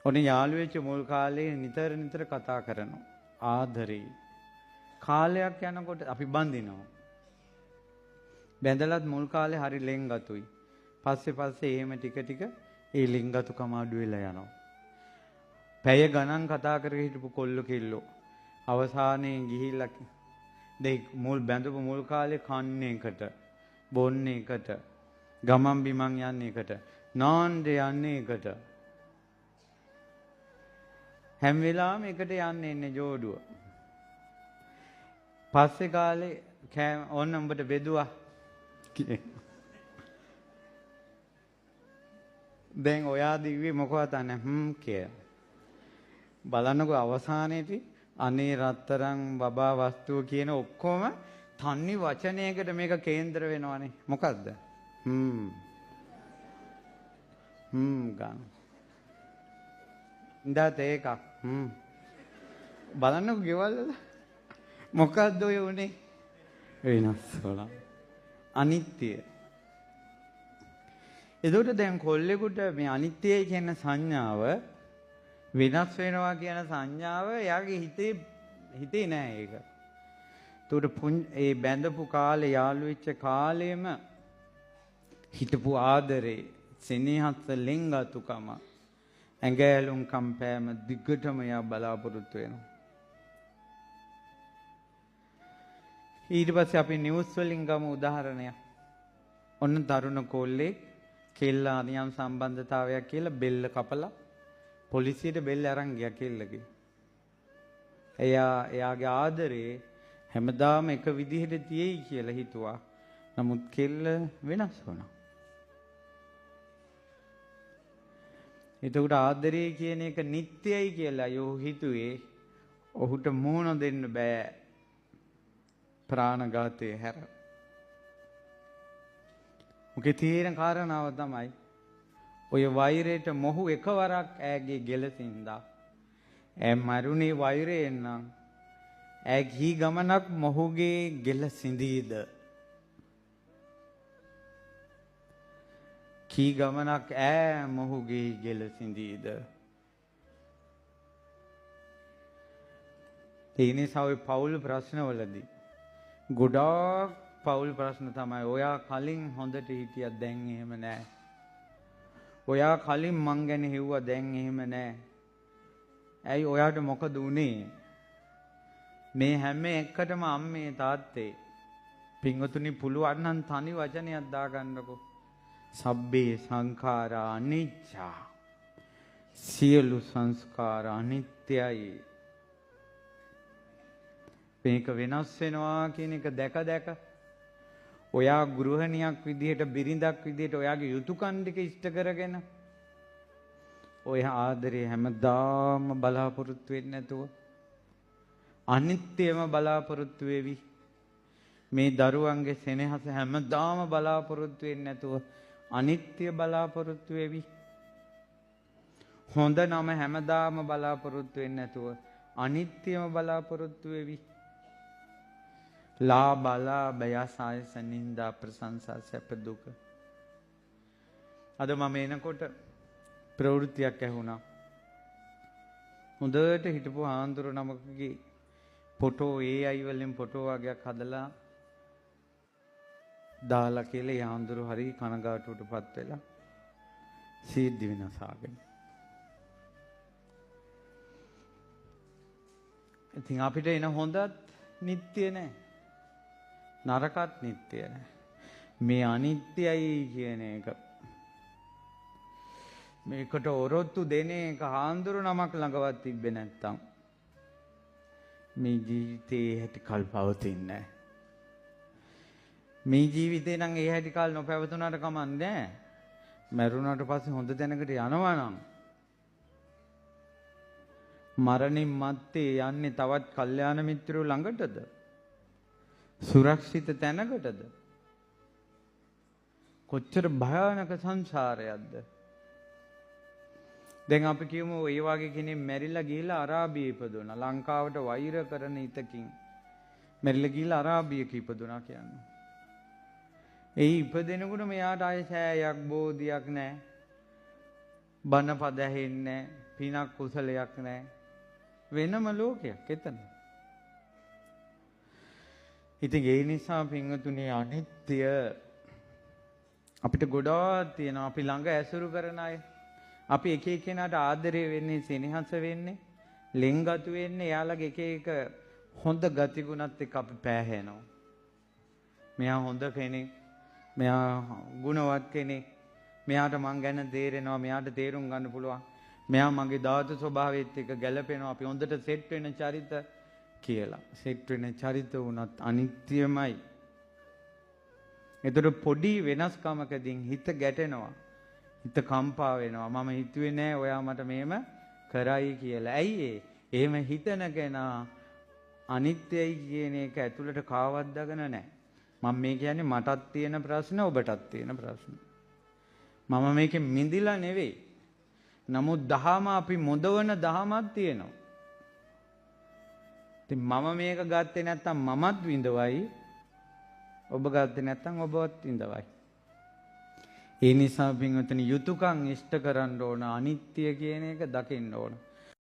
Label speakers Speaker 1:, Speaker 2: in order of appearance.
Speaker 1: ඔනේ යාළු වෙච්ච මුල් කාලේ නිතර කතා කරනවා. ආදරේ. කාලයක් යනකොට අපි බඳිනවා. බැඳලත් මුල් කාලේ හරි ලෙන්ගතුයි. පස්සේ එහෙම ටික ඒ ලෙන්ගතුකම අඩු වෙලා යනවා. පැය ගණන් කතා කරගෙන හිටපු කොල්ල කෙල්ලෝ අවසානයේ ගිහිල්ලා මුල් බැඳපු මුල් කාලේ කන්නේ එකට, බොන්නේ එකට, ගමන් බිමන් යන්නේ එකට, නාන්න යන්නේ එකට. හැම වෙලාවෙම එකට යන්නේ ඉන්නේ ජෝඩුව. පස්සේ කාලේ ඕන්න උඹට බෙදුවා. දැන් ඔයා දිව්වේ මොකවත් නැහැ කිය. බලන්නකෝ අවසානයේදී අනේ රත්තරන් බබා වස්තුව කියන ඔක්කොම තනි වචනයකට මේක කේන්ද්‍ර වෙනවනේ. මොකද්ද? ගන්න. ඉඳත් ඒකක්. බලන්නකෝ ගෙවල් වල මොකද්ද ඔය උනේ? වෙනස් වුණා. අනිත්‍ය. එතකොට දැන් කොල්ලෙකුට මේ අනිත්‍යයි කියන සංඥාව වෙනස් වෙනවා කියන සංඥාව එයාගේ හිතේ නෑ ඒක. එතකොට ඒ බැඳපු කාලේ යාළු වෙච්ච කාලෙම හිටපු ආදරේ, සෙනෙහස, ලෙන්ගතුකම, ඇඟැලුම් කම්පෑම දිගටම යා බලාපොරොත්තු වෙනවා. ඊට පස්සේ අපි නිවුස් වලින් ගමු උදාහරණයක්. ඔන්න තරුණ කොල්ලේ කෙල්ල අනියම් සම්බන්ධතාවයක් කියලා බෙල්ල කපලා පොලිසියට බෙල්ල අරන් ගියා කෙල්ලගේ. එයාගේ ආදරේ හැමදාම එක විදිහට තියෙයි කියලා හිතුවා. නමුත් කෙල්ල වෙනස් වුණා. එතකොට ආදරේ කියන එක නිට්ටයයි කියලා යෝ හිතුවේ ඔහුට මුහුණ දෙන්න බෑ. ප්‍රාණඝාතයේ හැර. මොකද තියෙන කාරණාව තමයි ඔය වෛරයට මොහු එකවරක් ඈගේ ගෙලසින්දා. ඈ මරුණේ වෛරයෙන් නම් ඈ ගිහි ගමනක් මොහුගේ ගෙලසින්දීද? කී ගමනක් ඈ මොහුගේ ගෙලසින්දීද? ඒ නිසා ඔය පෞල් ප්‍රශ්නවලදී ගොඩාක් පෞල් ප්‍රශ්න තමයි ඔයා කලින් හොඳට හිටියා දැන් එහෙම නෑ. ඔයා කලින් මං ගැන හිව්වා දැන් එහෙම නෑ. ඇයි ඔයාට මොකද උනේ? මේ හැම එකටම අම්මේ තාත්තේ පින්වතුනි පුළුවන් නම් තනි වචනයක් දාගන්නකො. සබ්බේ සංඛාරා අනිච්චා. සියලු සංස්කාර අනිත්‍යයි. මේක වෙනස් වෙනවා කියන එක දැක ඔයා ගෘහණියක් විදිහට බිරිඳක් විදිහට ඔයාගේ යුතුයකම් ටික ඉෂ්ට කරගෙන ඔය ආදරේ හැමදාම බලාපොරොත්තු වෙන්නේ නැතුව අනිත්‍යම බලාපොරොත්තු වෙවි. මේ දරුවන්ගේ සෙනෙහස හැමදාම බලාපොරොත්තු වෙන්නේ නැතුව අනිත්‍ය බලාපොරොත්තු වෙවි. හොඳ නම හැමදාම බලාපොරොත්තු වෙන්නේ නැතුව අනිත්‍යම බලාපොරොත්තු වෙවි. ලාභ යසාය සනින්දා ප්‍රශංසා සැප දුක. අද මම එනකොට ප්‍රවෘත්තියක් ඇහුණා. හොඳට හිටපු ආන්දර නමකගේ ෆොටෝ AI වලින් ෆොටෝ වගේක් හදලා දාලා කියලා ආන්දර හරි කනගාටුවටපත් වෙලා සීද්දි වෙනසාගෙන. ඉතින් අපිට එන හොඳත් නිට්ටය නෑ. නරකත් නිට්ටය නෑ. මේ අනිත්‍යයි කියන එක මේකට ඔරොත්තු දෙන එක හාන්දුරු නමක් ළඟවත් තිබ්බේ නැත්තම් මේ ජීවිතේ හැටි කල් පවතින්නේ නෑ. මේ ජීවිතේ නම් ඒ හැටි කල් නොපැවතුනට කමක් නෑ. මරුණාට පස්සේ හොඳ තැනකට යනවා නම් මරණින් මත්තේ යන්නේ තවත් කල්යාණ මිත්‍රයෝ ළඟටද? සුරක්ෂිත තැනකටද? කොච්චර භයානක සංසාරයක්ද? දැන් අපි කියමු ඒ වගේ කෙනෙක් මැරිලා ගිහිල්ලා අරාබියේ ඉපදුණා. ලංකාවට වෛර කරන හිතකින් මැරිලා ගිහිල්ලා අරාබියක ඉපදුණා කියන්නේ. ඒ ඉපදෙනකොට මෙයාට ආයේ සෑයක් බෝධියක් නැහැ. බණපද ඇහෙන්නේ නැහැ. පිනක් කුසලයක් නැහැ. වෙනම ලෝකයක් එතන. ඉතින් ඒ නිසා පින්වතුනි අනිත්‍ය අපිට ගොඩාක් තියෙනවා. අපි ළඟ ඇසුරු කරන අය. අපි එක එක්කෙනාට ආදරය වෙන්නේ, සෙනෙහස වෙන්නේ, ලෙන්ගතු වෙන්නේ. එයාලගේ එක එක හොඳ ගතිගුණත් එක්ක අපි පෑහෙනවා. මෙයා හොඳ කෙනෙක්, මෙයා ගුණවත් කෙනෙක්, මෙයාට මං ගැන තේරෙනවා, මෙයාට තේරුම් ගන්න පුළුවන්, මෙයා මගේ ධාතු ස්වභාවයත් එක්ක ගැලපෙනවා. අපි හොඳට සෙට් වෙන චරිත කියලා. සෙට් වෙන චරිත වුණත් අනිත්‍යමයි. ඒතර පොඩි වෙනස්කමකදී හිත ගැටෙනවා, හිත කම්පා වෙනවා. මම හිතුවේ නෑ ඔයා මට මෙහෙම කරයි කියලා. ඇයි ඒ? එහෙම හිතන කෙනා අනිත්‍යයි කියන එක ඇතුළට කාවද්දාගෙන නැහැ. මම මේ කියන්නේ මටත් තියෙන ප්‍රශ්න, ඔබටත් තියෙන ප්‍රශ්න. මම මේකෙන් මිදිලා නෙවෙයි. නමුත් දහම අපි මොදවන දහමක් තියෙනවා. ඉතින් මම මේක ගත්තේ නැත්තම් මමත් විඳවයි, ඔබ ගත්තේ නැත්තම් ඔබවත් විඳවයි. ඒ නිසා පින්වතුනි යුතුයකම් ඉෂ්ට කරන්න ඕන, අනිත්‍ය කියන එක දකින්න ඕන.